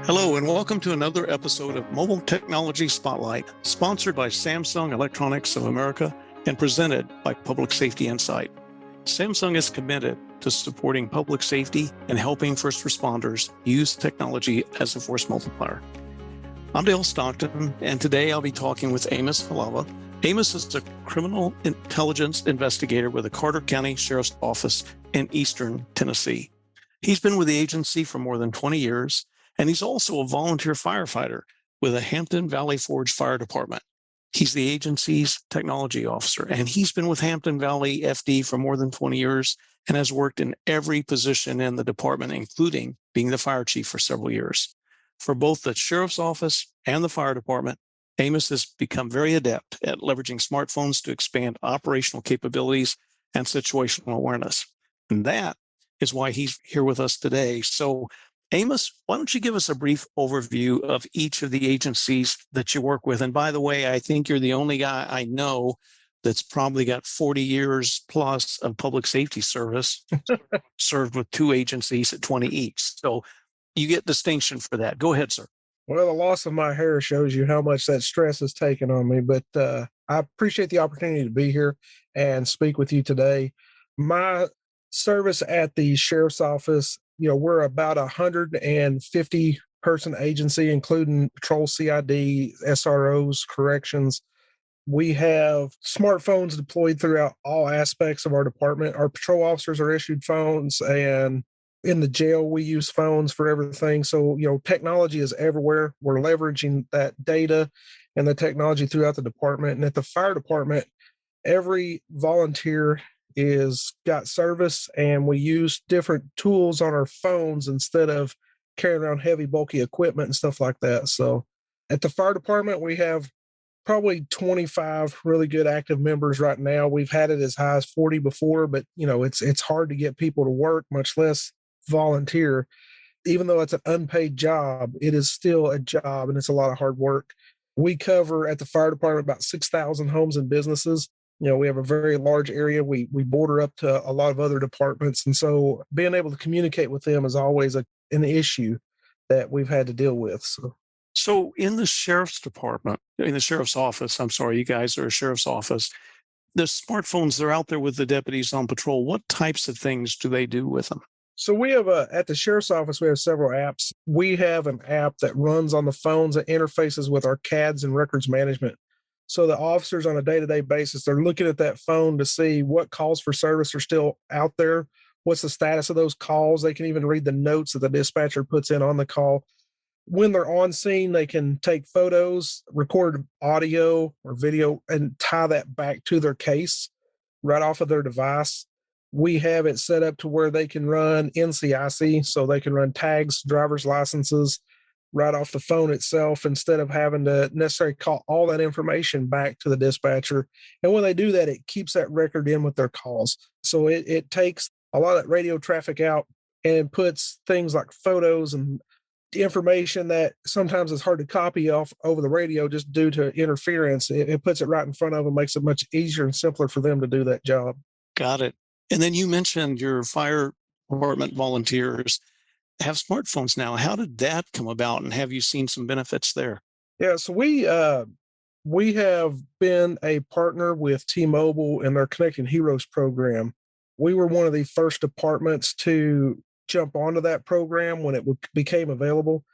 Hello, and welcome to another episode of Mobile Technology Spotlight, sponsored by Samsung Electronics of America and presented by Public Safety Insight. Samsung is committed to supporting public safety and helping first responders use technology as a force multiplier. I'm Dale Stockton, and today I'll be talking with Amos Halava. Amos is a criminal intelligence investigator with the Carter County Sheriff's Office in Eastern Tennessee. He's been with the agency for more than 20 years, and he's also a volunteer firefighter with the Hampton Valley Forge Fire Department. He's the agency's technology officer, and he's been with Hampton Valley FD for more than 20 years and has worked in every position in the department, including being the fire chief for several years. For both the sheriff's office and the fire department, Amos has become very adept at leveraging smartphones to expand operational capabilities and situational awareness. And that is why he's here with us today. So, Amos, why don't you give us a brief overview of each of the agencies that you work with? And by the way, I think you're the only guy I know that's probably got 40 years plus of public safety service, served with two agencies at 20 each. So you get distinction for that. Go ahead, sir. Well, the loss of my hair shows you how much that stress has taken on me, but I appreciate the opportunity to be here and speak with you today. My service at the sheriff's office, we're about 150 person agency, including patrol CID, SROs, corrections. We have smartphones deployed throughout all aspects of our department. Our patrol officers are issued phones, and in the jail, we use phones for everything. So, technology is everywhere. We're leveraging that data and the technology throughout the department. And at the fire department, every volunteer is got service, and we use different tools on our phones instead of carrying around heavy, bulky equipment and stuff like that. So at the fire department, we have probably 25 really good active members right now. We've had it as high as 40 before, but it's hard to get people to work, much less volunteer. Even though it's an unpaid job, it is still a job, and it's a lot of hard work. We cover at the fire department about 6,000 homes and businesses. We have a very large area. We border up to a lot of other departments. And so being able to communicate with them is always an issue that we've had to deal with. So in the sheriff's department, in the sheriff's office, I'm sorry, you guys are a sheriff's office, the smartphones, they're out there with the deputies on patrol. What types of things do they do with them? So we have at the sheriff's office, we have several apps. We have an app that runs on the phones that interfaces with our CADs and records management. So the officers on a day-to-day basis, they're looking at that phone to see what calls for service are still out there. What's the status of those calls? They can even read the notes that the dispatcher puts in on the call. When they're on scene, they can take photos, record audio or video, and tie that back to their case right off of their device. We have it set up to where they can run NCIC, so they can run tags, driver's licenses, right off the phone itself, instead of having to necessarily call all that information back to the dispatcher. And when they do that, it keeps that record in with their calls. So it takes a lot of that radio traffic out and puts things like photos and information that sometimes is hard to copy off over the radio just due to interference. It puts it right in front of them, makes it much easier and simpler for them to do that job. Got it. And then you mentioned your fire department volunteers have smartphones now. How did that come about, and have you seen some benefits there? Yeah, so we have been a partner with T-Mobile in their Connecting Heroes program. We were one of the first departments to jump onto that program when it became available.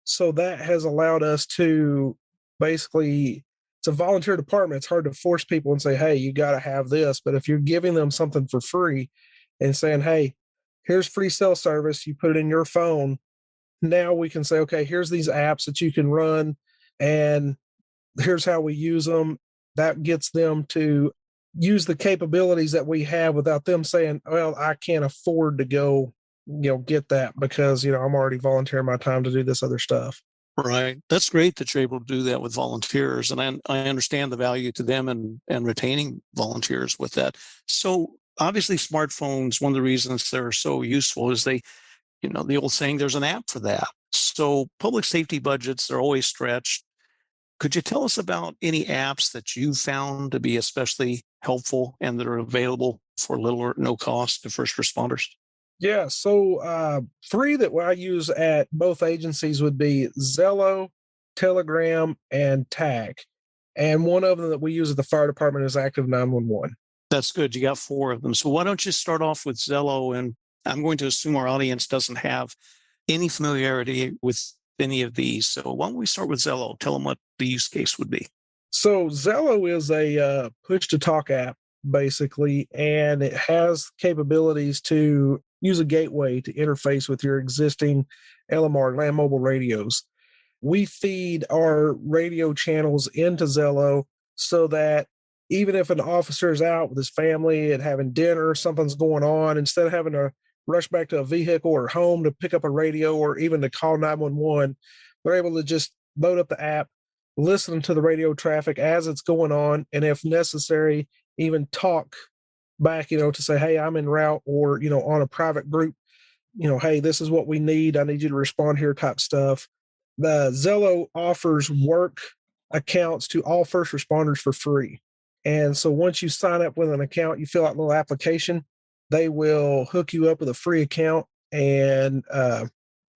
So that has allowed us to basically, it's a volunteer department. It's hard to force people and say, hey, you got to have this. But if you're giving them something for free and saying, hey, here's free cell service, you put it in your phone. Now we can say, okay, here's these apps that you can run, and here's how we use them. That gets them to use the capabilities that we have without them saying, well, I can't afford to go, get that because, I'm already volunteering my time to do this other stuff. Right. That's great that you're able to do that with volunteers. And I understand the value to them and retaining volunteers with that. So obviously, smartphones, one of the reasons they're so useful is they, the old saying, there's an app for that. So public safety budgets are always stretched. Could you tell us about any apps that you found to be especially helpful and that are available for little or no cost to first responders? Yeah, so three that I use at both agencies would be Zello, Telegram, and Tag. And one of them that we use at the fire department is Active 911. That's good. You got four of them. So why don't you start off with Zello? And I'm going to assume our audience doesn't have any familiarity with any of these. So why don't we start with Zello? Tell them what the use case would be. So Zello is a push to talk app, basically, and it has capabilities to use a gateway to interface with your existing LMR, land mobile radios. We feed our radio channels into Zello so that even if an officer is out with his family and having dinner, something's going on, instead of having to rush back to a vehicle or home to pick up a radio or even to call 911, they're able to just load up the app, listen to the radio traffic as it's going on, and if necessary, even talk back, to say, hey, I'm en route, or, on a private group, hey, this is what we need. I need you to respond here type stuff. The Zello offers work accounts to all first responders for free. And so once you sign up with an account, you fill out a little application, they will hook you up with a free account, and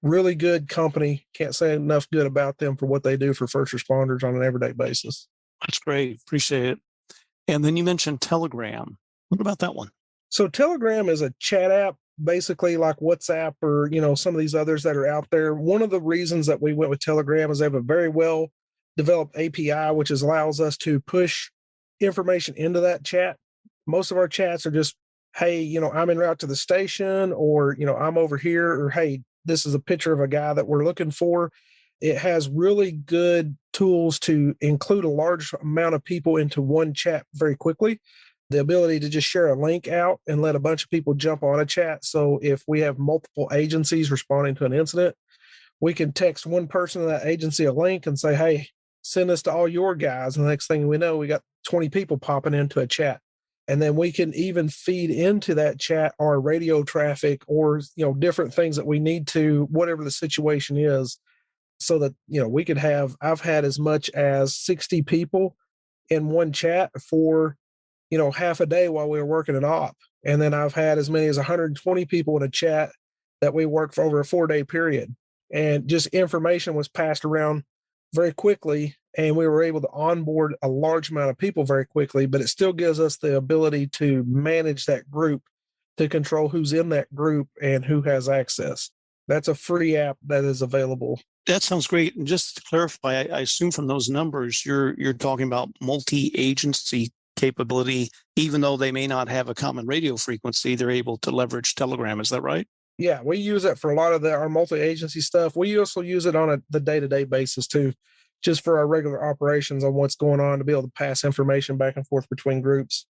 really good company. Can't say enough good about them for what they do for first responders on an everyday basis. That's great. Appreciate it. And then you mentioned Telegram. What about that one? So Telegram is a chat app, basically like WhatsApp or, some of these others that are out there. One of the reasons that we went with Telegram is they have a very well developed API, which allows us to push information into that chat. Most of our chats are just, hey, I'm en route to the station, or, I'm over here, or hey, this is a picture of a guy that we're looking for. It has really good tools to include a large amount of people into one chat very quickly. The ability to just share a link out and let a bunch of people jump on a chat. So if we have multiple agencies responding to an incident, we can text one person in that agency a link and say, hey, send this to all your guys. And the next thing we know, we got 20 people popping into a chat. And then we can even feed into that chat our radio traffic or, different things that we need to, whatever the situation is, so that, we could have, I've had as much as 60 people in one chat for, half a day while we were working an op. And then I've had as many as 120 people in a chat that we worked for over a 4-day period. And just information was passed around very quickly, and we were able to onboard a large amount of people very quickly, but it still gives us the ability to manage that group, to control who's in that group and who has access. That's a free app that is available. That sounds great. And just to clarify, I assume from those numbers, you're talking about multi-agency capability. Even though they may not have a common radio frequency, they're able to leverage Telegram. Is that right? Yeah, we use it for a lot of our multi-agency stuff. We also use it on the day-to-day basis too, just for our regular operations on what's going on, to be able to pass information back and forth between groups,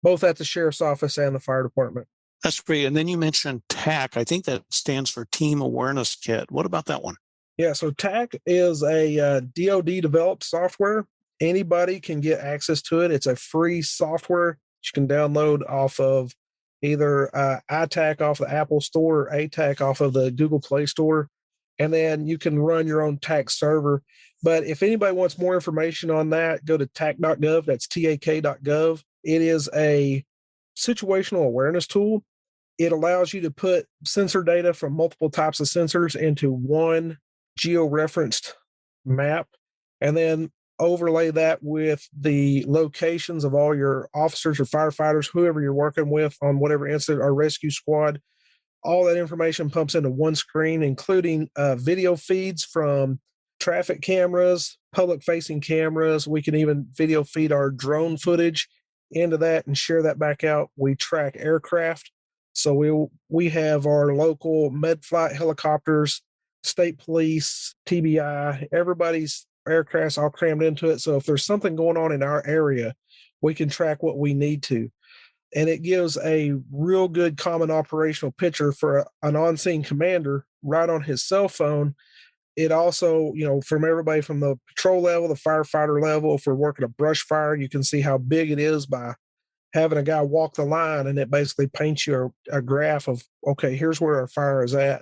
both at the sheriff's office and the fire department. That's great. And then you mentioned TAC. I think that stands for Team Awareness Kit. What about that one? Yeah, so TAC is a DoD developed software. Anybody can get access to it. It's a free software you can download off of either iTac off the Apple Store or ATAC off of the Google Play Store. And then you can run your own TAC server. But if anybody wants more information on that, go to tac.gov. That's tak.gov. It is a situational awareness tool. It allows you to put sensor data from multiple types of sensors into one geo-referenced map, and then overlay that with the locations of all your officers or firefighters, whoever you're working with on whatever incident or rescue squad. All that information pumps into one screen, including video feeds from traffic cameras, public facing cameras. We can even video feed our drone footage into that and share that back out. We track aircraft. So we have our local med flight helicopters, state police, TBI, everybody's aircrafts all crammed into it. So if there's something going on in our area, we can track what we need to. And it gives a real good common operational picture for an on-scene commander right on his cell phone. It also, from everybody from the patrol level, the firefighter level, if we're working a brush fire, you can see how big it is by having a guy walk the line, and it basically paints you a graph of, okay, here's where our fire is at.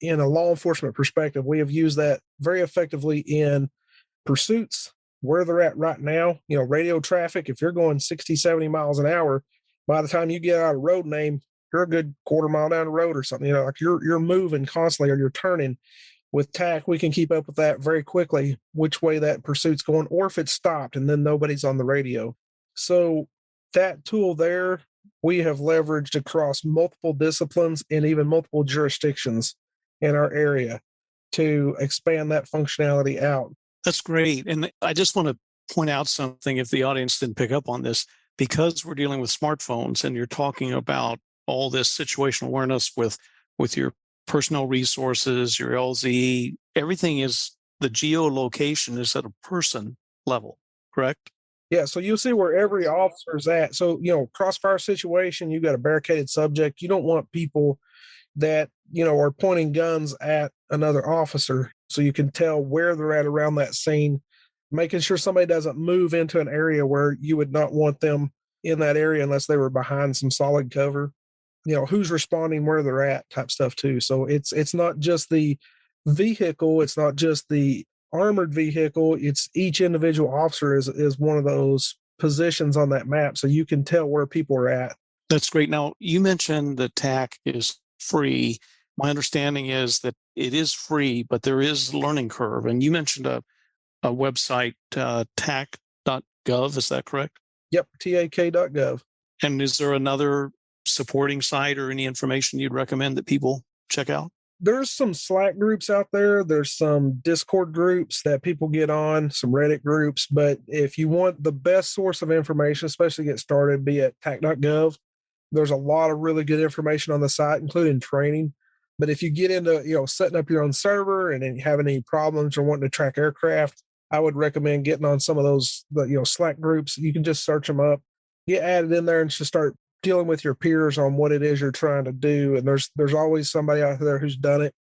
In a law enforcement perspective, we have used that very effectively in pursuits, where they're at right now. Radio traffic, if you're going 60, 70 miles an hour, by the time you get out of road name, you're a good quarter mile down the road or something, like you're moving constantly or you're turning. With TAC, we can keep up with that very quickly, which way that pursuit's going, or if it's stopped and then nobody's on the radio. So that tool there, we have leveraged across multiple disciplines and even multiple jurisdictions in our area to expand that functionality out. That's great. And I just want to point out something if the audience didn't pick up on this, because we're dealing with smartphones and you're talking about all this situational awareness with your personal resources, your LZ, everything is the geolocation is at a person level, correct? Yeah, so you'll see where every officer's at. So, crossfire situation, you got a barricaded subject. You don't want people that, are pointing guns at another officer. So you can tell where they're at around that scene, making sure somebody doesn't move into an area where you would not want them in that area unless they were behind some solid cover. Who's responding, where they're at, type stuff too. So it's not just the vehicle, it's not just the armored vehicle, it's each individual officer is one of those positions on that map, so you can tell where people are at. That's great. Now, you mentioned that TAC is free. My understanding is that it is free, but there is a learning curve. And you mentioned a website, tac.gov. Is that correct? Yep, tak.gov. And is there another supporting site or any information you'd recommend that people check out? There's some Slack groups out there. There's some Discord groups that people get on, some Reddit groups. But if you want the best source of information, especially get started, be at tac.gov. There's a lot of really good information on the site, including training. But if you get into, setting up your own server and then having any problems or wanting to track aircraft, I would recommend getting on some of those, Slack groups. You can just search them up, get added in there, and just start dealing with your peers on what it is you're trying to do. And there's always somebody out there who's done it.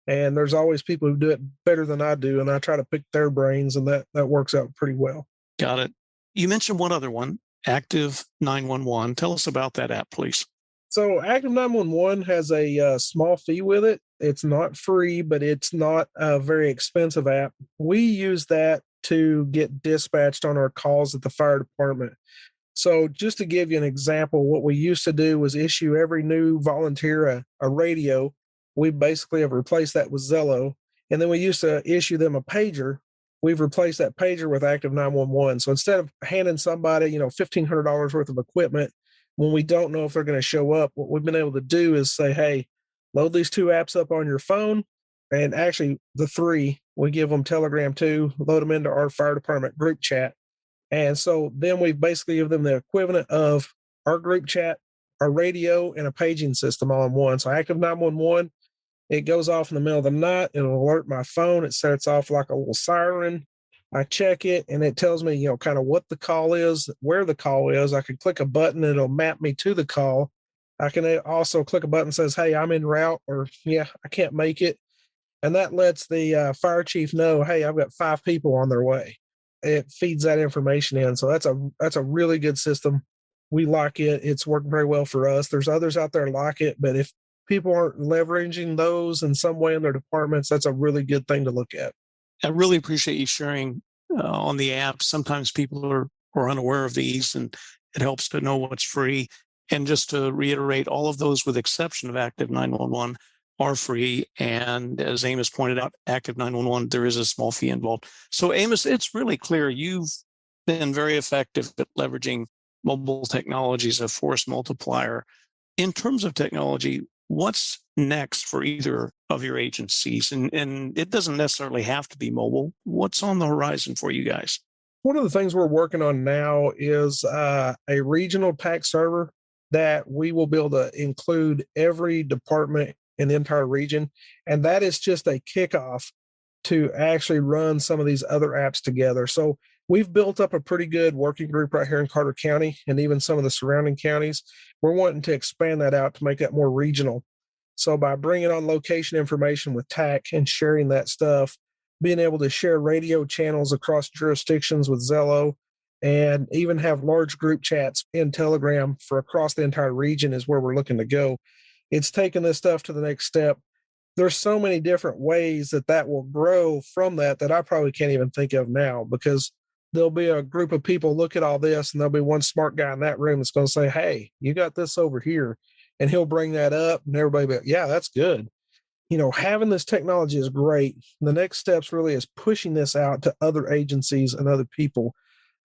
And there's always people who do it better than I do. And I try to pick their brains, and that works out pretty well. Got it. You mentioned one other one, Active 911. Tell us about that app, please. So Active 911 has a small fee with it. It's not free, but it's not a very expensive app. We use that to get dispatched on our calls at the fire department. So just to give you an example, what we used to do was issue every new volunteer a radio. We basically have replaced that with Zello. And then we used to issue them a pager. We've replaced that pager with Active 911. So instead of handing somebody, $1,500 worth of equipment when we don't know if they're going to show up, what we've been able to do is say, hey, load these 2 apps up on your phone. And actually the 3, we give them Telegram too, load them into our fire department group chat. And so then we basically give them the equivalent of our group chat, our radio, and a paging system all in one. So Active 911, it goes off in the middle of the night. It'll alert my phone. It sets off like a little siren. I check it, and it tells me, kind of what the call is, where the call is. I can click a button, and it'll map me to the call. I can also click a button that says, hey, I'm en route, or, yeah, I can't make it. And that lets the fire chief know, hey, I've got 5 people on their way. It feeds that information in. So that's a really good system. We like it. It's worked very well for us. There's others out there like it, but if people aren't leveraging those in some way in their departments, that's a really good thing to look at. I really appreciate you sharing on the app. Sometimes people are unaware of these, and it helps to know what's free. And just to reiterate, all of those, with exception of Active 911, are free. And as Amos pointed out, Active 911, there is a small fee involved. So Amos, it's really clear you've been very effective at leveraging mobile technologies of Force Multiplier. In terms of technology, what's next for either of your agencies? And it doesn't necessarily have to be mobile. What's on the horizon for you guys? One of the things we're working on now is a regional TAC server that we will be able to include every department in the entire region. And that is just a kickoff to actually run some of these other apps together. So we've built up a pretty good working group right here in Carter County and even some of the surrounding counties. We're wanting to expand that out to make that more regional. So by bringing on location information with TAC and sharing that stuff, being able to share radio channels across jurisdictions with Zello, and even have large group chats in Telegram for across the entire region is where we're looking to go. It's taking this stuff to the next step. There's so many different ways that will grow from that I probably can't even think of now, because there'll be a group of people look at all this, and there'll be one smart guy in that room that's going to say, hey, you got this over here. and he'll bring that up, and everybody be like, yeah, that's good. Having this technology is great. The next steps really is pushing this out to other agencies and other people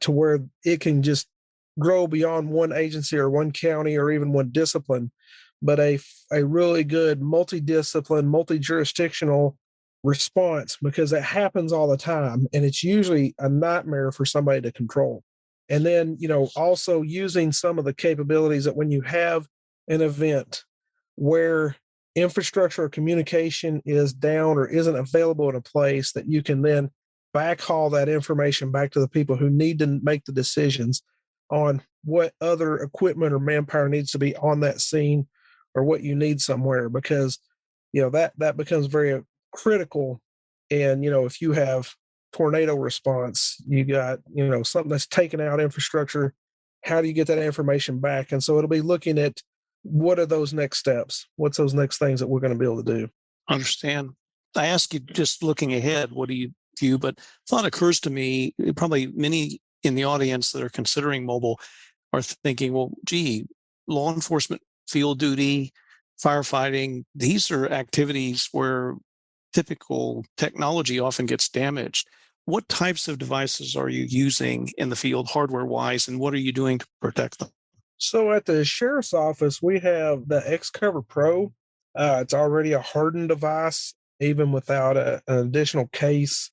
to where it can just grow beyond one agency or one county or even one discipline, but a really good multidiscipline, multi-jurisdictional response, because it happens all the time and it's usually a nightmare for somebody to control. And then, also using some of the capabilities that when you have an event where infrastructure or communication is down or isn't available in a place, that you can then backhaul that information back to the people who need to make the decisions on what other equipment or manpower needs to be on that scene or what you need somewhere, because that becomes very critical. And if you have tornado response, you got something that's taken out infrastructure, how do you get that information back? And so it'll be looking at what are those next steps, what's those next things that we're going to be able to do. Understand. I ask you, just looking ahead, what do you view? But thought occurs to me, probably many in the audience that are considering mobile are thinking, well, gee, law enforcement, field duty, firefighting, these are activities where typical technology often gets damaged. What types of devices are you using in the field hardware wise, and what are you doing to protect them? So at the sheriff's office, we have the Xcover Pro. It's already a hardened device, even without an additional case.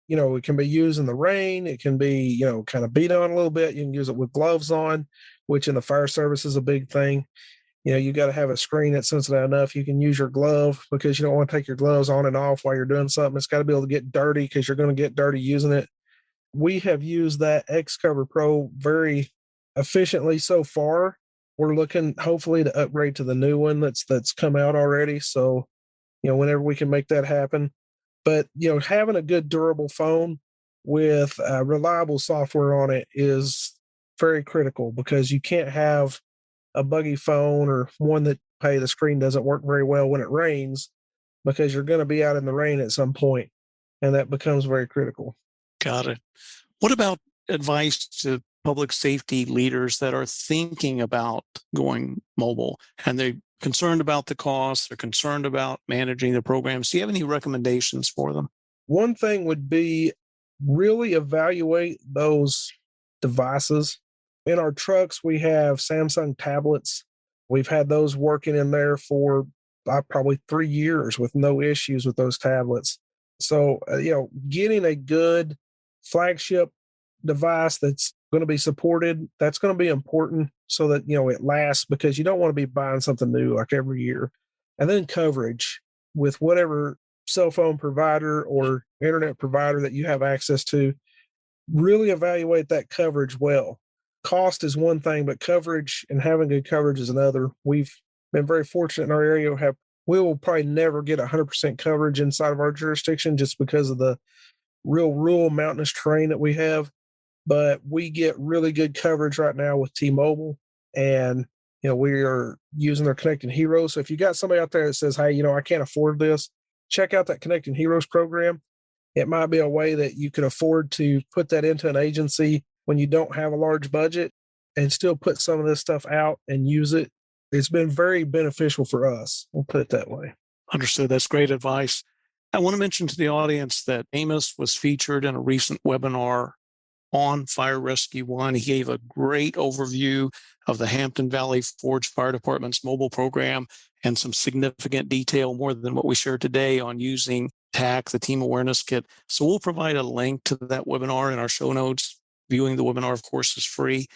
It can be used in the rain. It can be, kind of beat on a little bit. You can use it with gloves on, which in the fire service is a big thing. You got to have a screen that's sensitive enough. You can use your glove because you don't want to take your gloves on and off while you're doing something. It's got to be able to get dirty because you're going to get dirty using it. We have used that Xcover Pro very efficiently so far. We're looking hopefully to upgrade to the new one that's come out already. So, whenever we can make that happen. But, having a good durable phone with reliable software on it is very critical, because you can't have a buggy phone or one that, hey, the screen doesn't work very well when it rains, because you're going to be out in the rain at some point, and that becomes very critical. Got it. What about advice to public safety leaders that are thinking about going mobile and they're concerned about the costs, they're concerned about managing the programs? Do you have any recommendations for them? One thing would be really evaluate those devices. In our trucks, we have Samsung tablets. We've had those working in there for probably 3 years with no issues with those tablets. So, getting a good flagship device that's going to be supported, that's going to be important so that, it lasts, because you don't want to be buying something new like every year. And then coverage with whatever cell phone provider or internet provider that you have access to, really evaluate that coverage well. Cost is one thing, but coverage and having good coverage is another. We've been very fortunate in our area. We will probably never get 100% coverage inside of our jurisdiction just because of the real rural mountainous terrain that we have. But we get really good coverage right now with T-Mobile, and we are using their Connecting Heroes. So if you got somebody out there that says, hey, I can't afford this, check out that Connecting Heroes program. It might be a way that you can afford to put that into an agency when you don't have a large budget and still put some of this stuff out and use it. It's been very beneficial for us. We'll put it that way. Understood. That's great advice. I want to mention to the audience that Amos was featured in a recent webinar on Fire Rescue One. He gave a great overview of the Hampton Valley Forge Fire Department's mobile program and some significant detail, more than what we shared today, on using TAC, the Team Awareness Kit. So we'll provide a link to that webinar in our show notes. Viewing the webinar, of course, is free.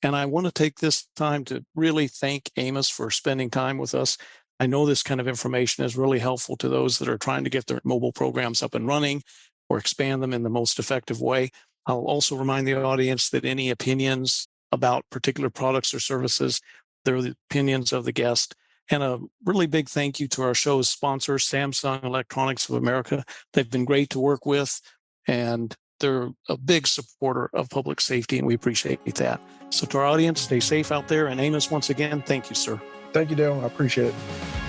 And I want to take this time to really thank Amos for spending time with us. I know this kind of information is really helpful to those that are trying to get their mobile programs up and running or expand them in the most effective way. I'll also remind the audience that any opinions about particular products or services, they're the opinions of the guest. And a really big thank you to our show's sponsor, Samsung Electronics of America. They've been great to work with, and they're a big supporter of public safety, and we appreciate that. So to our audience, stay safe out there. And Amos, once again, thank you, sir. Thank you, Dale. I appreciate it.